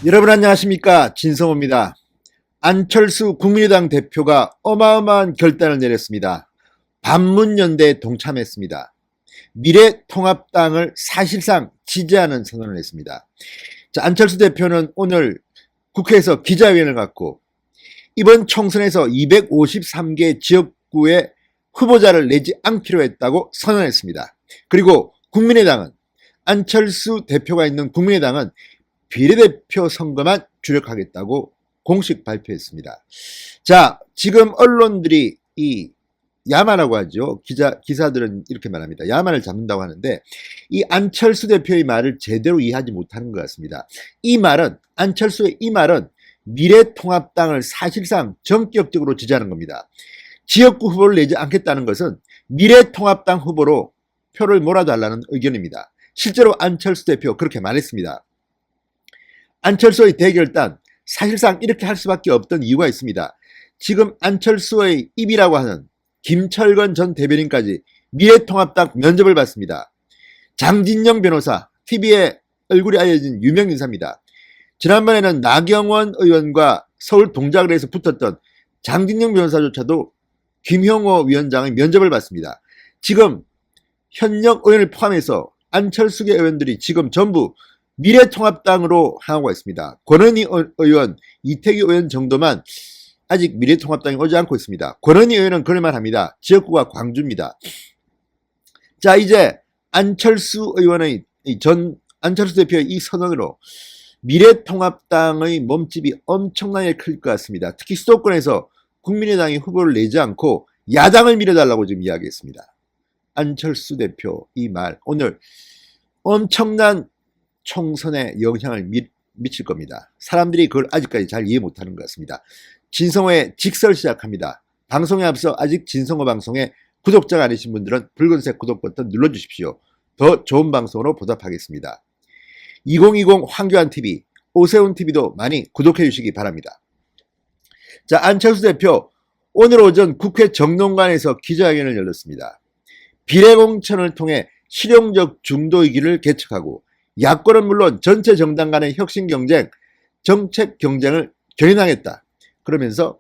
여러분 안녕하십니까, 진성호입니다. 안철수 국민의당 대표가 어마어마한 결단을 내렸습니다. 반문연대에 동참했습니다. 미래통합당을 사실상 지지하는 선언을 했습니다. 자, 안철수 대표는 오늘 국회에서 기자회견을 갖고 이번 총선에서 253개 지역구에 후보자를 내지 않기로 했다고 선언했습니다. 그리고 국민의당은, 안철수 대표가 있는 국민의당은 비례대표 선거만 주력하겠다고 공식 발표했습니다. 자, 지금 언론들이 이 야마라고 하죠. 기사들은 이렇게 말합니다. 야마를 잡는다고 하는데, 이 안철수 대표의 말을 제대로 이해하지 못하는 것 같습니다. 안철수의 이 말은 미래통합당을 사실상 전격적으로 지지하는 겁니다. 지역구 후보를 내지 않겠다는 것은 미래통합당 후보로 표를 몰아달라는 의견입니다. 실제로 안철수 대표 그렇게 말했습니다. 안철수의 대결단, 사실상 이렇게 할 수밖에 없던 이유가 있습니다. 지금 안철수의 입이라고 하는 김철건 전 대변인까지 미래통합당 면접을 받습니다. 장진영 변호사, TV에 얼굴이 알려진 유명 인사입니다. 지난번에는 나경원 의원과 서울 동작을에서 붙었던 장진영 변호사조차도 김형호 위원장의 면접을 받습니다. 지금 현역 의원을 포함해서 안철수계 의원들이 지금 전부 미래통합당으로 향하고 있습니다. 권은희 의원, 이태규 의원 정도만 아직 미래통합당에 오지 않고 있습니다. 권은희 의원은 그럴만 합니다. 지역구가 광주입니다. 자, 이제 안철수 대표의 이 선언으로 미래통합당의 몸집이 엄청나게 클 것 같습니다. 특히 수도권에서 국민의당이 후보를 내지 않고 야당을 밀어달라고 지금 이야기했습니다. 안철수 대표 이 말, 오늘 엄청난 총선에 영향을 미칠 겁니다. 사람들이 그걸 아직까지 잘 이해 못하는 것 같습니다. 진성호의 직설 시작합니다. 방송에 앞서 아직 진성호 방송에 구독자가 아니신 분들은 붉은색 구독 버튼 눌러주십시오. 더 좋은 방송으로 보답하겠습니다. 2020 황교안TV, 오세훈TV도 많이 구독해 주시기 바랍니다. 자, 안철수 대표 오늘 오전 국회 정론관에서 기자회견을 열었습니다. 비례공천을 통해 실용적 중도이기를 개척하고 야권은 물론 전체 정당 간의 혁신 경쟁, 정책 경쟁을 견인하겠다. 그러면서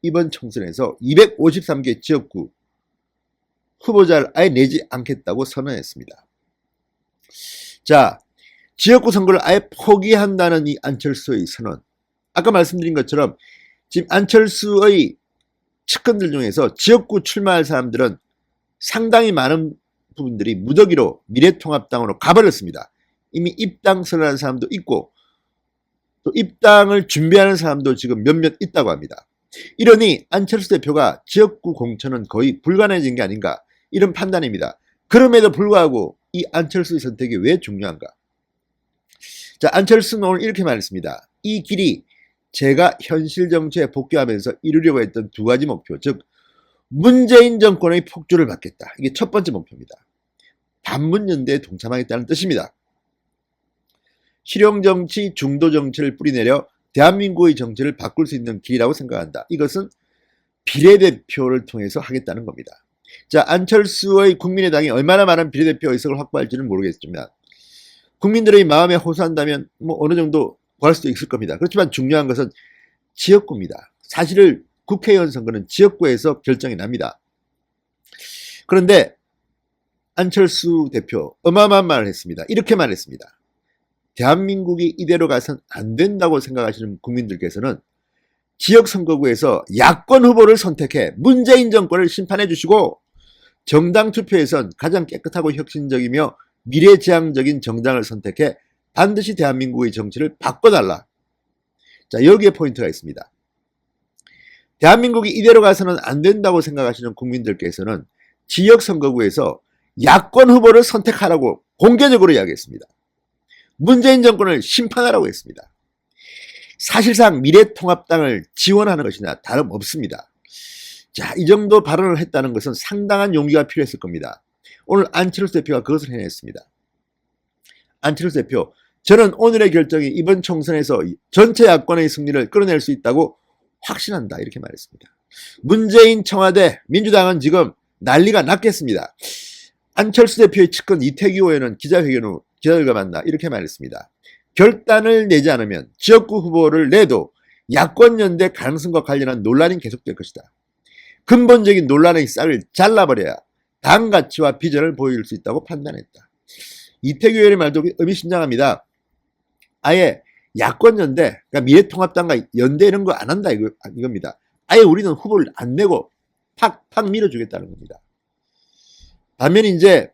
이번 총선에서 253개 지역구 후보자를 아예 내지 않겠다고 선언했습니다. 자, 지역구 선거를 아예 포기한다는 이 안철수의 선언. 아까 말씀드린 것처럼 지금 안철수의 측근들 중에서 지역구 출마할 사람들은 상당히 많은 부분들이 무더기로 미래통합당으로 가버렸습니다. 이미 입당 선언한 사람도 있고 또 입당을 준비하는 사람도 지금 몇몇 있다고 합니다. 이러니 안철수 대표가 지역구 공천은 거의 불가능해진 게 아닌가, 이런 판단입니다. 그럼에도 불구하고 이 안철수의 선택이 왜 중요한가? 자, 안철수는 오늘 이렇게 말했습니다. 이 길이 제가 현실 정치에 복귀하면서 이루려고 했던 두 가지 목표, 즉 문재인 정권의 폭주를 막겠다. 이게 첫 번째 목표입니다. 반문연대에 동참하겠다는 뜻입니다. 실용정치, 중도정치를 뿌리내려 대한민국의 정치를 바꿀 수 있는 길이라고 생각한다. 이것은 비례대표를 통해서 하겠다는 겁니다. 자, 안철수의 국민의당이 얼마나 많은 비례대표 의석을 확보할지는 모르겠지만 국민들의 마음에 호소한다면 어느 정도 구할 수도 있을 겁니다. 그렇지만 중요한 것은 지역구입니다. 사실 국회의원 선거는 지역구에서 결정이 납니다. 그런데 안철수 대표 어마어마한 말을 했습니다. 이렇게 말했습니다. 대한민국이 이대로 가선 안 된다고 생각하시는 국민들께서는 지역선거구에서 야권 후보를 선택해 문재인 정권을 심판해 주시고 정당 투표에선 가장 깨끗하고 혁신적이며 미래지향적인 정당을 선택해 반드시 대한민국의 정치를 바꿔달라. 자, 여기에 포인트가 있습니다. 대한민국이 이대로 가서는 안 된다고 생각하시는 국민들께서는 지역선거구에서 야권 후보를 선택하라고 공개적으로 이야기했습니다. 문재인 정권을 심판하라고 했습니다. 사실상 미래통합당을 지원하는 것이나 다름없습니다. 자, 이 정도 발언을 했다는 것은 상당한 용기가 필요했을 겁니다. 오늘 안철수 대표가 그것을 해냈습니다. 안철수 대표, 저는 오늘의 결정이 이번 총선에서 전체 야권의 승리를 끌어낼 수 있다고 확신한다, 이렇게 말했습니다. 문재인 청와대 민주당은 지금 난리가 났겠습니다. 안철수 대표의 측근 이태규 의원은 기자회견 후 기자들과 만나 이렇게 말했습니다. 결단을 내지 않으면 지역구 후보를 내도 야권연대 가능성과 관련한 논란이 계속될 것이다. 근본적인 논란의 싹을 잘라버려야 당 가치와 비전을 보여줄 수 있다고 판단했다. 이태규 의원의 말도 의미심장합니다. 아예 야권연대, 그러니까 미래통합당과 연대 이런 거 안 한다 이겁니다. 아예 우리는 후보를 안 내고 팍팍 밀어주겠다는 겁니다. 반면 이제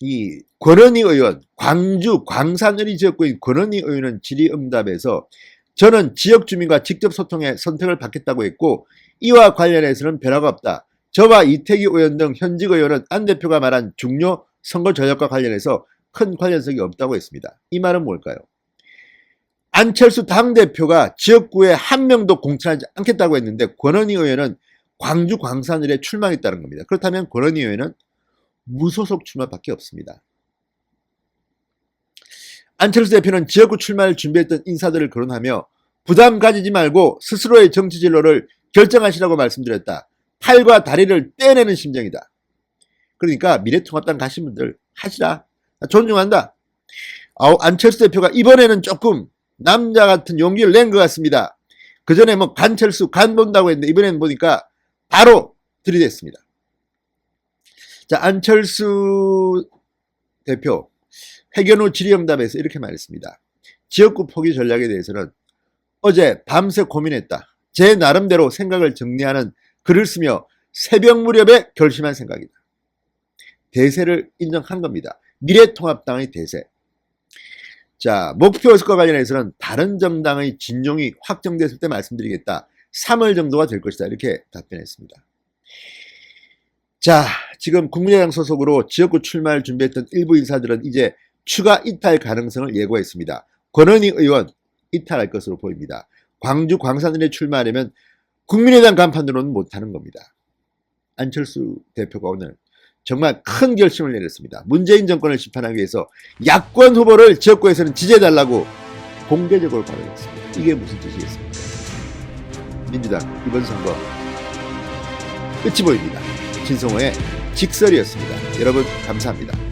이 권은희 의원, 광주 광산을이 지역구인 권은희 의원은 질의응답에서 저는 지역 주민과 직접 소통해 선택을 받겠다고 했고 이와 관련해서는 변화가 없다. 저와 이태규 의원 등 현직 의원은 안 대표가 말한 중요 선거 전략과 관련해서 큰 관련성이 없다고 했습니다. 이 말은 뭘까요? 안철수 당대표가 지역구에 한 명도 공천하지 않겠다고 했는데 권은희 의원은 광주 광산을에 출마했다는 겁니다. 그렇다면 권은희 의원은 무소속 출마밖에 없습니다. 안철수 대표는 지역구 출마를 준비했던 인사들을 거론하며 부담 가지지 말고 스스로의 정치 진로를 결정하시라고 말씀드렸다. 팔과 다리를 떼내는 심정이다. 그러니까 미래통합당 가신 분들 하시라. 존중한다. 안철수 대표가 이번에는 조금 남자 같은 용기를 낸 것 같습니다. 그 전에 뭐 간철수 간 본다고 했는데 이번에는 보니까 바로 들이댔습니다. 자, 안철수 대표 회견 후 질의응답에서 이렇게 말했습니다. 지역구 포기 전략에 대해서는 어제 밤새 고민했다. 제 나름대로 생각을 정리하는 글을 쓰며 새벽 무렵에 결심한 생각이다. 대세를 인정한 겁니다. 미래통합당의 대세. 자, 목표 의식과 관련해서는 다른 정당의 진용이 확정됐을 때 말씀드리겠다. 3월 정도가 될 것이다. 이렇게 답변했습니다. 자, 지금 국민의당 소속으로 지역구 출마를 준비했던 일부 인사들은 이제 추가 이탈 가능성을 예고했습니다. 권은희 의원 이탈할 것으로 보입니다. 광주 광산을에 출마하려면 국민의당 간판으로는 못하는 겁니다. 안철수 대표가 오늘 정말 큰 결심을 내렸습니다. 문재인 정권을 심판하기 위해서 야권 후보를 지역구에서는 지지해달라고 공개적으로 발언했습니다. 이게 무슨 뜻이겠습니까? 민주당 이번 선거 끝이 보입니다. 진성호의 직설이었습니다. 여러분 감사합니다.